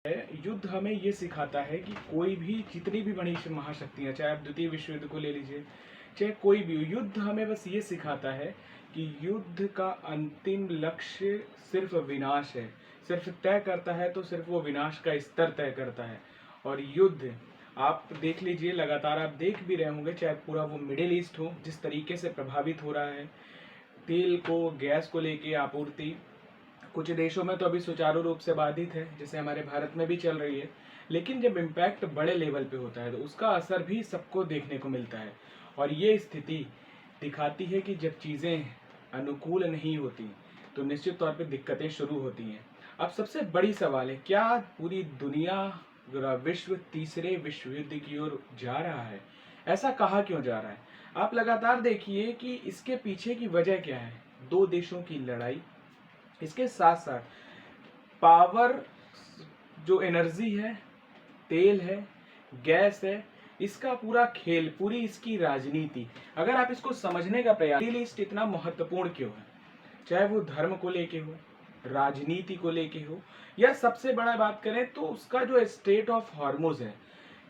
युद्ध हमें ये सिखाता है कि कोई भी जितनी भी बड़ी महाशक्तियाँ, चाहे आप द्वितीय विश्व युद्ध को ले लीजिए, चाहे कोई भी हो, युद्ध हमें बस ये सिखाता है कि युद्ध का अंतिम लक्ष्य सिर्फ विनाश है। सिर्फ तय करता है तो सिर्फ वो विनाश का स्तर तय करता है। और युद्ध आप देख लीजिए, लगातार आप देख भी रहे होंगे, चाहे पूरा वो मिडिल ईस्ट हो, जिस तरीके से प्रभावित हो रहा है। तेल को, गैस को लेके आपूर्ति कुछ देशों में तो अभी सुचारू रूप से बाधित है, जैसे हमारे भारत में भी चल रही है। लेकिन जब इम्पैक्ट बड़े लेवल पे होता है तो उसका असर भी सबको देखने को मिलता है। और ये स्थिति दिखाती है कि जब चीज़ें अनुकूल नहीं होती तो निश्चित तौर पे दिक्कतें शुरू होती हैं। अब सबसे बड़ी सवाल है, क्या पूरी दुनिया, पूरा विश्व तीसरे विश्व युद्ध की ओर जा रहा है? ऐसा कहा क्यों जा रहा है? आप लगातार देखिए कि इसके पीछे की वजह क्या है। दो देशों की लड़ाई, इसके साथ साथ पावर, जो एनर्जी है, तेल है, गैस है, इसका पूरा खेल, पूरी इसकी राजनीति, अगर आप इसको समझने का प्रयास, मिडिल ईस्ट इतना महत्वपूर्ण क्यों है? चाहे वो धर्म को लेके हो, राजनीति को लेके हो, या सबसे बड़ा बात करें तो उसका जो स्ट्रेट ऑफ हॉर्मुज है।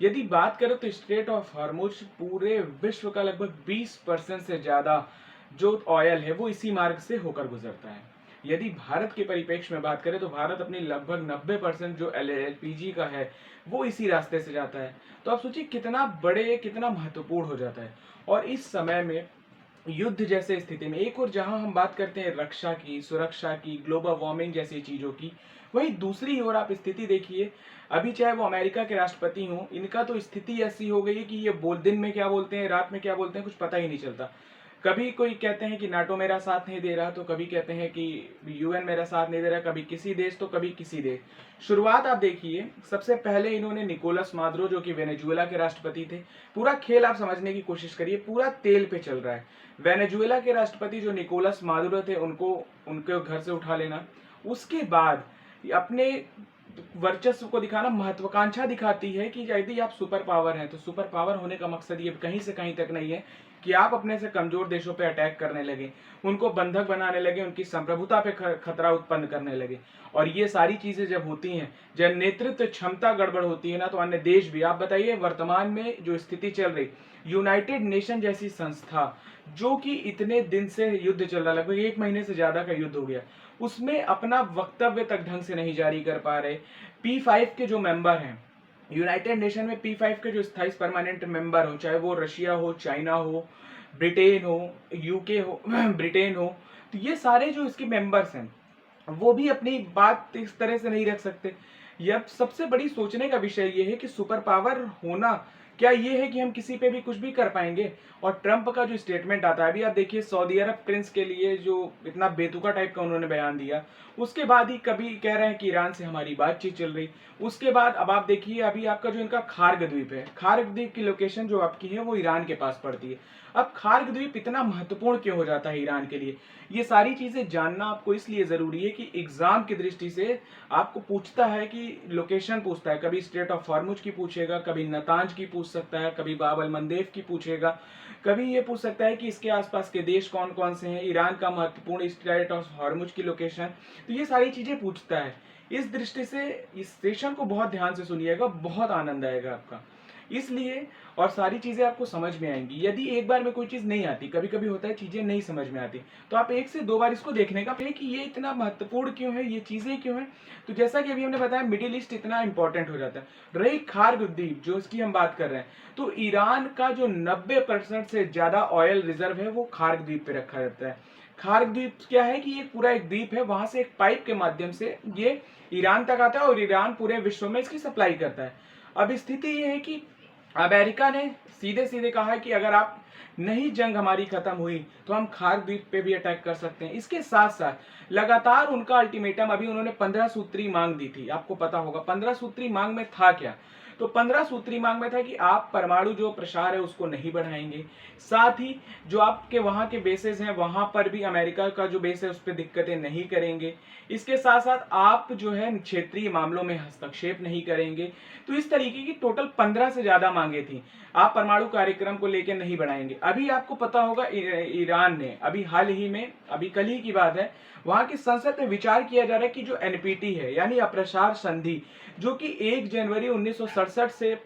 यदि बात करें तो स्ट्रेट ऑफ हॉर्मुज पूरे विश्व का लगभग 20% से ज्यादा जो ऑयल है वो इसी मार्ग से होकर गुजरता है। यदि भारत के परिप्रेक्ष्य में बात करें तो भारत अपनी लगभग 90% जो एलपीजी का है वो इसी रास्ते से जाता है। तो आप सोचिए कितना बड़े, कितना महत्वपूर्ण हो जाता है। और इस समय में युद्ध जैसे स्थिति में, एक और जहां हम बात करते हैं रक्षा की, सुरक्षा की, ग्लोबल वार्मिंग जैसी चीजों की, वही दूसरी ओर आप स्थिति देखिए। अभी चाहे वो अमेरिका के राष्ट्रपति हों, इनका तो स्थिति ऐसी हो गई है कि ये दिन में क्या बोलते हैं, रात में क्या बोलते हैं, कुछ पता ही नहीं चलता। कभी कोई कहते हैं कि नाटो मेरा साथ नहीं दे रहा, तो कभी कहते हैं कि यूएन मेरा साथ नहीं दे रहा, कभी किसी देश तो कभी किसी देश। शुरुआत आप देखिए, सबसे पहले इन्होंने निकोलस मादुरो, जो कि वेनेजुएला के राष्ट्रपति थे, पूरा खेल आप समझने की कोशिश करिए, पूरा तेल पे चल रहा है। वेनेजुएला के राष्ट्रपति जो निकोलस मादुरो थे, उनको उनके घर से उठा लेना, उसके बाद अपने वर्चस्व को दिखाना, महत्वाकांक्षा दिखाती है कि यदि आप सुपर पावर हैं तो सुपर पावर होने का मकसद ये कहीं से कहीं तक नहीं है कि आप अपने से कमजोर देशों पे अटैक करने लगे, उनको बंधक बनाने लगे, उनकी संप्रभुता पे खतरा उत्पन्न करने लगे। और ये सारी चीजें जब होती हैं, जब नेतृत्व क्षमता गड़बड़ होती है ना, तो अन्य देश भी, आप बताइए वर्तमान में जो स्थिति चल रही, यूनाइटेड नेशन जैसी संस्था, जो कि इतने दिन से युद्ध चल रहा, लगभग 1 महीने से ज्यादा का युद्ध हो गया, उसमें अपना वक्तव्य तक ढंग से नहीं जारी कर पा रहे। P5 के जो मेंबर हैं यूनाइटेड नेशन में, P5 के जो स्थायी परमानेंट मेंबर हो, चाहे वो रशिया हो, चाइना हो, ब्रिटेन हो, यूके हो, ब्रिटेन हो, तो ये सारे जो इसके मेंबर्स हैं वो भी अपनी बात इस तरह से नहीं रख सकते। यह सबसे बड़ी सोचने का विषय ये है कि सुपर पावर होना क्या ये है कि हम किसी पे भी कुछ भी कर पाएंगे? और ट्रंप का जो स्टेटमेंट आता है, अभी आप देखिए सऊदी अरब प्रिंस के लिए जो इतना बेतुका टाइप का उन्होंने बयान दिया, उसके बाद ही कभी कह रहे हैं कि ईरान से हमारी बातचीत चल रही, उसके बाद अब आप देखिए अभी आपका जो इनका खार्ग द्वीप है, खार्ग द्वीप की लोकेशन जो आपकी है वो ईरान के पास पड़ती है। अब खार्ग द्वीप इतना महत्वपूर्ण क्यों हो जाता है ईरान के लिए? ये सारी चीजें जानना आपको इसलिए जरूरी है कि एग्जाम की दृष्टि से आपको पूछता है कि लोकेशन पूछता है, कभी स्ट्रेट ऑफ हॉर्मुज की पूछेगा, कभी नतांज की पूछ सकता है, कभी बाब अल मंदेब की पूछेगा, कभी ये पूछ सकता है कि इसके आसपास के देश कौन कौन से हैं, ईरान का महत्वपूर्ण स्ट्रेट ऑफ हॉर्मुज की लोकेशन, तो ये सारी चीजें पूछता है। इस दृष्टि से इस सेशन को बहुत ध्यान से सुनिएगा, बहुत आनंद आएगा आपका इसलिए, और सारी चीजें आपको समझ में आएंगी। यदि एक बार में कोई चीज नहीं आती, कभी कभी होता है चीजें नहीं समझ में आती, तो आप 1 से 2 बार इसको देखने का कि ये इतना महत्वपूर्ण क्यों है, ये चीजें क्यों है। तो जैसा कि अभी हमने बताया, मिडिल ईस्ट इतना इंपॉर्टेंट हो जाता है। रही खार्ग द्वीप जो इसकी हम बात कर रहे हैं, तो ईरान का जो 90% से ज्यादा ऑयल रिजर्व है वो खार्ग द्वीप पे रखा जाता है। खार्ग द्वीप क्या है कि ये पूरा एक द्वीप है, वहां से एक पाइप के माध्यम से ये ईरान तक आता है और ईरान पूरे विश्व में इसकी सप्लाई करता है। अब स्थिति ये है कि अमेरिका ने सीधे सीधे कहा है कि अगर आप नहीं, जंग हमारी खत्म हुई तो हम खार्ग द्वीप पे भी अटैक कर सकते हैं। इसके साथ साथ लगातार उनका अल्टीमेटम, अभी उन्होंने 15 सूत्री मांग दी थी, आपको पता होगा 15 सूत्री मांग में था क्या, तो तो 15 सूत्री मांग में था कि आप परमाणु जो प्रसार है उसको नहीं बढ़ाएंगे, साथ ही जो आपके वहां के बेसेस हैं वहां पर भी अमेरिका का जो बेस है उस पर दिक्कतें नहीं करेंगे, इसके साथ साथ आप जो है क्षेत्रीय मामलों में हस्तक्षेप नहीं करेंगे। तो इस तरीके की टोटल 15 से ज्यादा मांगे थी। आप परमाणु कार्यक्रम को लेकर नहीं बढ़ाएंगे। अभी आपको पता होगा ईरान ने अभी हाल ही में, अभी कल ही की बात है, वहां की संसद में विचार किया जा रहा है कि जो एनपीटी है यानी अप्रसार संधि, जो कि 1 जनवरी 1967 से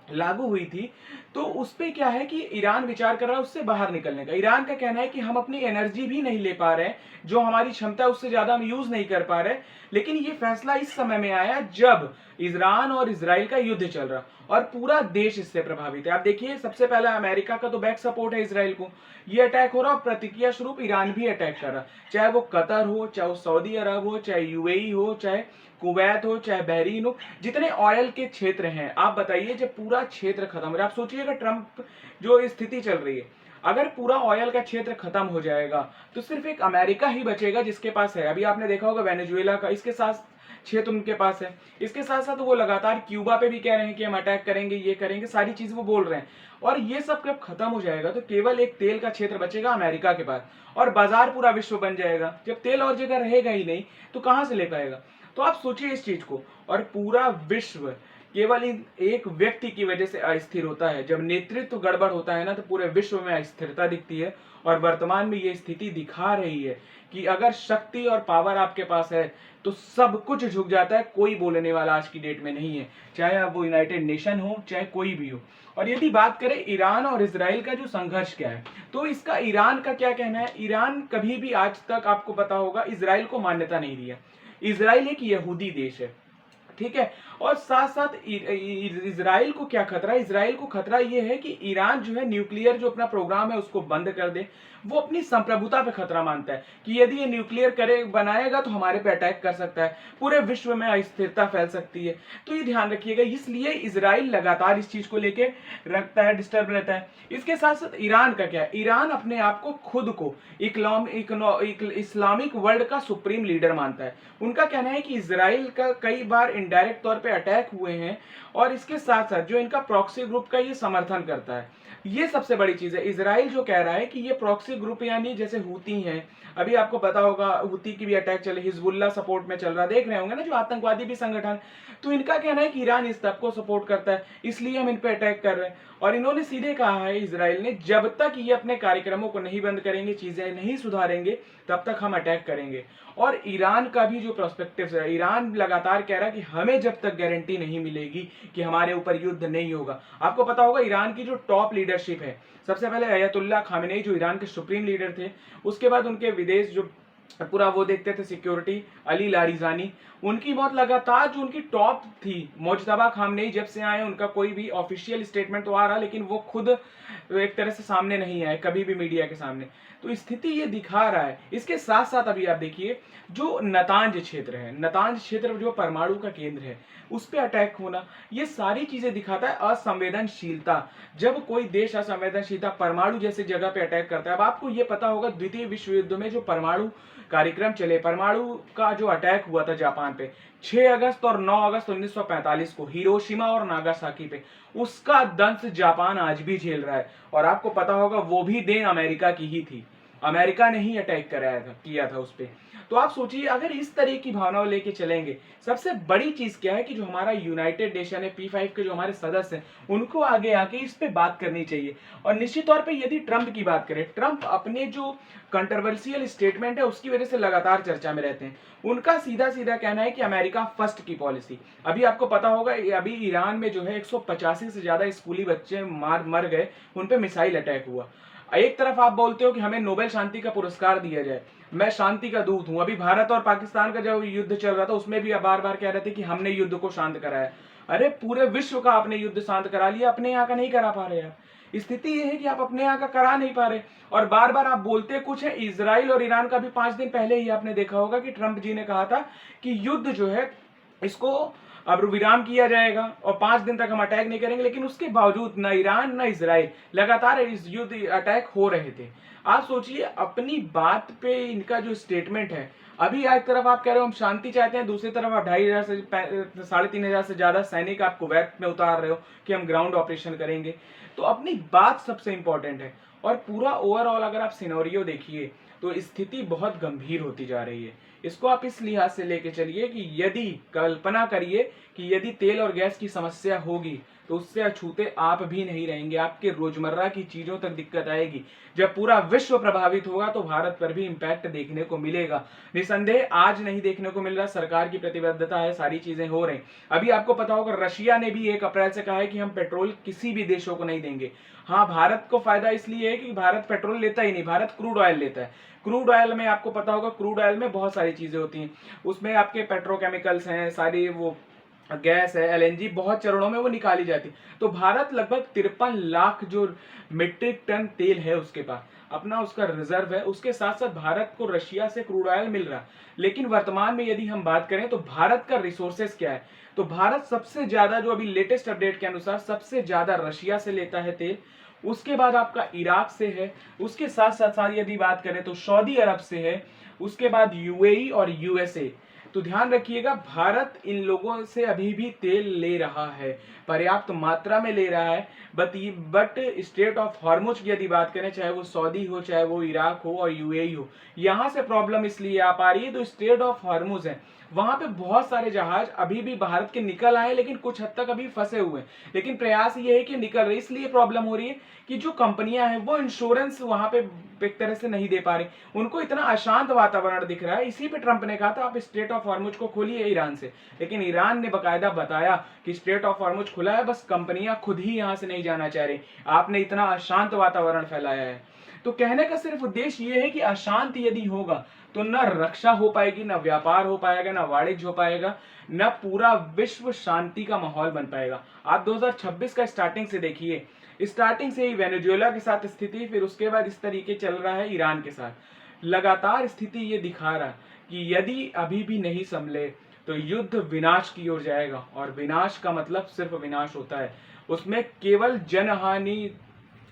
लागू हुई थी, तो उस पे क्या है कि ईरान विचार कर रहा है उससे बाहर निकलने का। ईरान का कहना है कि हम अपनी एनर्जी भी नहीं ले पा रहे हैं, जो हमारी क्षमता है उससे ज्यादा हम यूज नहीं कर पा रहे। लेकिन ये फैसला इस समय में आया जब ईरान और इजराइल का युद्ध चल रहा और पूरा देश इससे प्रभावित है। आप देखिए, सबसे पहला अमेरिका का तो बैक सपोर्ट है इजराइल को, ये अटैक हो रहा और प्रतिक्रिया स्वरूप ईरान भी अटैक कर रहा, चाहे वो कतर हो, चाहे वो सऊदी अरब हो, चाहे यूएई हो, चाहे कुवैत हो, चाहे बहरीन हो, जितने ऑयल के क्षेत्र हैं। आप बताइए, जब पूरा क्षेत्र खत्म हो रहा है, आप सोचिएगा ट्रंप जो स्थिति चल रही है, अगर पूरा ऑयल का क्षेत्र खत्म हो जाएगा तो सिर्फ एक अमेरिका ही बचेगा जिसके पास है। अभी आपने देखा होगा वेनेजुएला का, इसके साथ क्षेत्र उनके पास है। इसके साथ साथ वो लगातार क्यूबा पे भी कह रहे हैं कि हम अटैक करेंगे, ये करेंगे, सारी चीज वो बोल रहे हैं। और ये सब जब खत्म हो जाएगा तो केवल एक तेल का क्षेत्र बचेगा अमेरिका के पास, और बाजार पूरा विश्व बन जाएगा। जब तेल और जगह रहेगा ही नहीं तो कहां से ले पाएगा? तो आप सोचिए इस चीज को। और पूरा विश्व केवल एक व्यक्ति की वजह से अस्थिर होता है। जब नेतृत्व गड़बड़ होता है ना, तो पूरे विश्व में अस्थिरता दिखती है। और वर्तमान में ये स्थिति दिखा रही है कि अगर शक्ति और पावर आपके पास है तो सब कुछ झुक जाता है, कोई बोलने वाला आज की डेट में नहीं है, चाहे अब वो यूनाइटेड नेशन हो, चाहे कोई भी हो। और यदि बात करें ईरान और इजराइल का जो संघर्ष क्या है, तो इसका ईरान का क्या कहना है? ईरान कभी भी आज तक आपको पता होगा इजराइल को मान्यता नहीं दिया। इजराइल एक यहूदी देश है, ठीक है। और साथ साथ इजराइल को क्या खतरा है? इजराइल को खतरा यह है कि ईरान जो है न्यूक्लियर जो अपना प्रोग्राम है उसको बंद कर दे। वो अपनी संप्रभुता पे खतरा मानता है कि यदि ये न्यूक्लियर बनाएगा तो हमारे पे अटैक कर सकता है, पूरे विश्व में अस्थिरता फैल सकती है। तो ये ध्यान रखिएगा, इसलिए इजराइल लगातार इस चीज को लेके रखता है, डिस्टर्ब रहता है। इसके साथ साथ ईरान का क्या है? ईरान अपने आप को खुद को इस्लामिक वर्ल्ड का सुप्रीम लीडर मानता है। उनका कहना है कि इजराइल का कई बार इनडायरेक्ट तौर पे अटैक हुए हैं, और इसके साथ साथ जो इनका प्रॉक्सी ग्रुप का ये समर्थन करता है। ये सबसे बड़ी चीज है। इजराइल जो कह रहा है कि ये प्रॉक्सी ग्रुप यानी जैसे हूती हैं, अभी आपको पता होगा हूती की भी अटैक चले, हिजबुल्ला सपोर्ट में चल रहा, देख रहे होंगे ना, जो आतंकवादी भी संगठन। तो इनका कहना है कि ईरान इस तब को सपोर्ट करता है, इसलिए हम इन पे अटैक कर रहे हैं। और इन्होंने सीधे कहा है इजराइल ने, जब तक ये अपने कार्यक्रमों को नहीं बंद करेंगे, चीजें नहीं सुधारेंगे, तब तक हम अटैक करेंगे। और ईरान का भी जो प्रोस्पेक्टिव है, ईरान लगातार कह रहा है कि हमें जब तक गारंटी नहीं मिलेगी कि हमारे ऊपर युद्ध नहीं होगा। आपको पता होगा ईरान की जो टॉप लीडरशिप है, सबसे पहले अयतुल्ला खामेनेई जो ईरान के सुप्रीम लीडर थे, उसके बाद उनके विदेश जो पूरा वो देखते थे सिक्योरिटी, अली लारिजानी, उनकी मौत लगातार जो उनकी टॉप थी मुज्तबा खामनेई जब से आए, उनका कोई भी ऑफिशियल स्टेटमेंट तो आ रहा लेकिन वो खुद एक तरह से सामने नहीं आए कभी भी मीडिया के सामने। तो स्थिति ये दिखा रहा है। इसके साथ साथ अभी आप देखिए जो नतांज क्षेत्र है, नतांज क्षेत्र जो परमाणु का केंद्र है, उस पर अटैक होना, ये सारी चीजें दिखाता है असंवेदनशीलता। जब कोई देश असंवेदनशीलता परमाणु जैसे जगह पे अटैक करता है। अब आपको ये पता होगा द्वितीय विश्व युद्ध में जो परमाणु कार्यक्रम चले, परमाणु का जो अटैक हुआ था जापान पे 6 अगस्त और 9 अगस्त 1945 को हिरोशिमा और नागासाकी पे, उसका दंश जापान आज भी झेल रहा है। और आपको पता होगा वो भी देन अमेरिका की ही थी, अमेरिका ने ही अटैक कराया था, किया था उस पे। तो आप सोचिए अगर इस तरह की भावनाओं लेके चलेंगे, सबसे बड़ी चीज क्या है कि जो हमारा यूनाइटेड नेशन है, P5 के जो हमारे सदस्य हैं, उनको आगे आके इस पे बात करनी चाहिए। और निश्चित तौर पे यदि ट्रंप की बात करें, ट्रंप अपने जो कंट्रोवर्शियल स्टेटमेंट है उसकी वजह से लगातार चर्चा में रहते हैं। उनका सीधा सीधा कहना है कि अमेरिका फर्स्ट की पॉलिसी। अभी आपको पता होगा अभी ईरान में जो है 185 से ज्यादा स्कूली बच्चे मर गए, उन पे मिसाइल अटैक हुआ। एक तरफ आप बोलते हो कि हमें नोबेल शांति का पुरस्कार दिया जाए, मैं शांति का दूत हूं। अभी भारत और पाकिस्तान का जब युद्ध चल रहा था उसमें भी बार बार कह रहे थे कि हमने युद्ध को शांत कराया। अरे पूरे विश्व का आपने युद्ध शांत करा लिया, अपने यहाँ का नहीं करा पा रहे यार। स्थिति यह है कि आप अपने यहाँ का करा नहीं पा रहे, और बार बार आप बोलते कुछ है। इजराइल और ईरान का भी 5 दिन पहले ही आपने देखा होगा कि ट्रंप जी ने कहा था कि युद्ध जो है इसको अब विराम किया जाएगा और 5 दिन तक हम अटैक नहीं करेंगे। लेकिन उसके बावजूद न ईरान न इजराइल लगातार इस युद्ध अटैक हो रहे थे। आप सोचिए अपनी बात पे इनका जो स्टेटमेंट है, अभी एक तरफ आप कह रहे हो हम शांति चाहते हैं, दूसरी तरफ आप 2,500 से 3,500 से ज्यादा सैनिक आप कुवैत में उतार रहे हो कि हम ग्राउंड ऑपरेशन करेंगे। तो अपनी बात सबसे इंपॉर्टेंट है। और पूरा ओवरऑल अगर आप सिनेरियो देखिए तो स्थिति बहुत गंभीर होती जा रही है। इसको आप इस लिहाज से लेके चलिए कि यदि कल्पना करिए कि यदि तेल और गैस की समस्या होगी तो उससे अछूते आप भी नहीं रहेंगे, आपके रोजमर्रा की चीजों तक दिक्कत आएगी। जब पूरा विश्व प्रभावित होगा तो भारत पर भी इंपैक्ट देखने को मिलेगा। निसंदेह आज नहीं देखने को मिल रहा, सरकार की प्रतिबद्धता है, सारी चीजें हो रही। अभी आपको पता होगा रशिया ने भी 1 अप्रैल से कहा है कि हम पेट्रोल किसी भी देशों को नहीं देंगे। हाँ, भारत को फायदा इसलिए है कि भारत पेट्रोल लेता ही नहीं, भारत क्रूड ऑयल लेता है। क्रूड ऑयल में आपको पता होगा, क्रूड ऑयल में बहुत सारी चीजें होती हैं, उसमें आपके पेट्रोकेमिकल्स हैं, सारी वो गैस है, एलएनजी बहुत चरणों में वो निकाली जाती है। तो भारत लगभग 53 लाख जो मीट्रिक टन तेल है उसके पास अपना उसका रिजर्व है। उसके साथ साथ भारत को रशिया से क्रूड ऑयल मिल रहा है। लेकिन वर्तमान में यदि हम बात करें तो भारत का रिसोर्सेस क्या है, तो भारत सबसे ज्यादा, जो अभी लेटेस्ट अपडेट के अनुसार, सबसे ज्यादा रशिया से लेता है तेल। उसके बाद आपका इराक से है, उसके साथ साथ यदि बात करें तो सऊदी अरब से है, उसके बाद यूएई और यूएसए। तो ध्यान रखिएगा भारत इन लोगों से अभी भी तेल ले रहा है, पर्याप्त मात्रा में ले रहा है। बट स्टेट ऑफ हॉर्मुज की यदि बात करें, चाहे वो सऊदी हो, चाहे वो इराक हो और यूएई हो, यहां से प्रॉब्लम इसलिए आ पा रही है तो स्टेट ऑफ हॉर्मुज है, वहां पे बहुत सारे जहाज अभी भी भारत के निकल आए, लेकिन कुछ हद तक अभी फंसे हुए हैं। लेकिन प्रयास ये है कि निकल रहे, इसलिए प्रॉब्लम हो रही है कि जो कंपनियां हैं वो इंश्योरेंस वहां पे एक तरह से नहीं दे पा रही। उनको इतना अशांत वातावरण दिख रहा है। इसी पे ट्रंप ने कहा था आप स्ट्रेट ऑफ हॉर्मुज को खोलिए ईरान से, लेकिन ईरान ने बकायदा बताया कि स्ट्रेट ऑफ हॉर्मुज खुला है, बस कंपनियां खुद ही यहां से नहीं जाना चाह रही, आपने इतना अशांत वातावरण फैलाया है। तो कहने का सिर्फ उद्देश्य ये है कि अशांत यदि होगा तो न रक्षा हो पाएगी, न व्यापार हो पाएगा, न वाणिज्य हो पाएगा, न पूरा विश्व शांति का माहौल बन पाएगा। आप 2026 का स्टार्टिंग से देखिए, स्टार्टिंग से ही वेनेजुएला के साथ स्थिति, फिर उसके बाद इस तरीके चल रहा है ईरान के साथ। लगातार स्थिति ये दिखा रहा है कि यदि अभी भी नहीं संभले तो युद्ध विनाश की ओर जाएगा। और विनाश का मतलब सिर्फ विनाश होता है, उसमें केवल जनहानि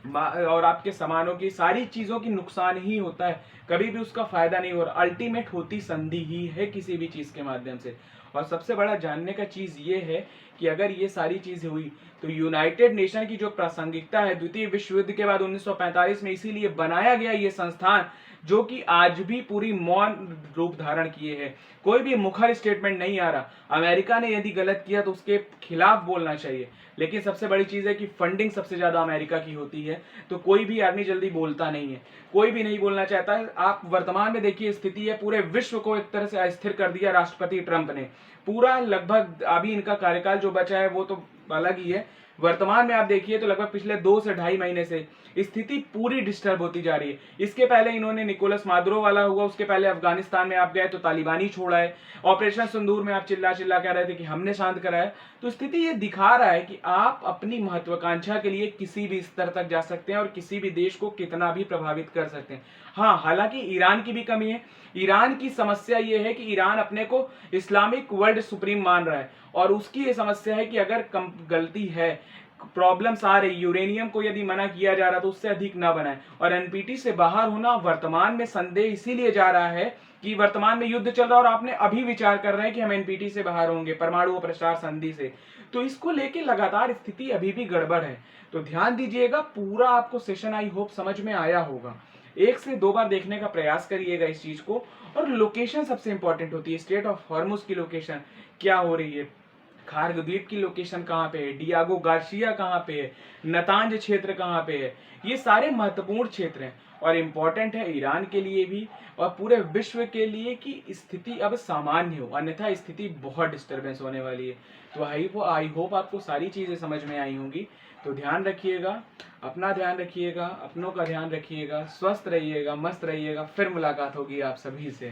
और आपके सामानों की, सारी चीजों की नुकसान ही होता है, कभी भी उसका फायदा नहीं हो रहा। अल्टीमेट होती संधि ही है किसी भी चीज के माध्यम से। और सबसे बड़ा जानने का चीज ये है कि अगर ये सारी चीजें हुई तो यूनाइटेड नेशन की जो प्रासंगिकता है द्वितीय विश्व युद्ध के बाद 1945 में इसीलिए बनाया गया ये संस्थान, जो कि आज भी पूरी मौन रूप धारण किए है, कोई भी मुखर स्टेटमेंट नहीं आ रहा। अमेरिका ने यदि गलत किया तो उसके खिलाफ बोलना चाहिए, लेकिन सबसे बड़ी चीज है कि फंडिंग सबसे ज्यादा अमेरिका की होती है, तो कोई भी आदमी जल्दी बोलता नहीं है, कोई भी नहीं बोलना चाहता है। आप वर्तमान में देखिए स्थिति है, पूरे विश्व को एक तरह से अस्थिर कर दिया राष्ट्रपति ट्रंप ने। पूरा लगभग अभी इनका कार्यकाल जो बचा है वो तो अलग ही है। वर्तमान में आप देखिए तो लगभग पिछले 2 से 2.5 महीने से स्थिति पूरी डिस्टर्ब होती जा रही है। इसके पहले इन्होंने निकोलस मादुरो वाला हुआ, उसके पहले अफगानिस्तान में आप गए तो तालिबानी छोड़ा है, ऑपरेशन सिंदूर में आप चिल्ला चिल्ला कह रहे थे कि हमने शांत कराया। तो स्थिति ये दिखा रहा है कि आप अपनी महत्वाकांक्षा के लिए किसी भी स्तर तक जा सकते हैं और किसी भी देश को कितना भी प्रभावित कर सकते हैं। हाँ, हालांकि ईरान की भी कमी है। ईरान की समस्या ये है कि ईरान अपने को इस्लामिक वर्ल्ड सुप्रीम मान रहा है, और उसकी ये समस्या है कि अगर गलती है, प्रॉब्लम्स आ रही, यूरेनियम को यदि मना किया जा रहा तो उससे अधिक ना बनाए। और एनपीटी से बाहर होना वर्तमान में संदेह इसीलिए जा रहा है कि वर्तमान में युद्ध चल रहा है और आपने अभी विचार कर रहे हैं कि हम एनपीटी से बाहर होंगे, परमाणु प्रसार संधि से। तो इसको लेके लगातार स्थिति अभी भी गड़बड़ है। तो ध्यान दीजिएगा, पूरा आपको सेशन आई होप समझ में आया होगा। 1 से 2 बार देखने का प्रयास करिएगा इस चीज को। और लोकेशन सबसे इंपॉर्टेंट होती है, स्टेट ऑफ हॉर्मुज की लोकेशन क्या हो रही है, खार्ग द्वीप की लोकेशन कहाँ पे है, डियागो गार्सिया कहाँ पे है, नतांज क्षेत्र कहाँ पे है, ये सारे महत्वपूर्ण क्षेत्र हैं और इम्पोर्टेंट है ईरान के लिए भी और पूरे विश्व के लिए कि स्थिति अब सामान्य हो, अन्यथा स्थिति बहुत डिस्टर्बेंस होने वाली है। तो आई होप आपको सारी चीजें समझ में आई होंगी। तो ध्यान रखिएगा, अपना ध्यान रखिएगा, अपनों का ध्यान रखिएगा, स्वस्थ रहिएगा, मस्त रहिएगा। फिर मुलाकात होगी आप सभी से।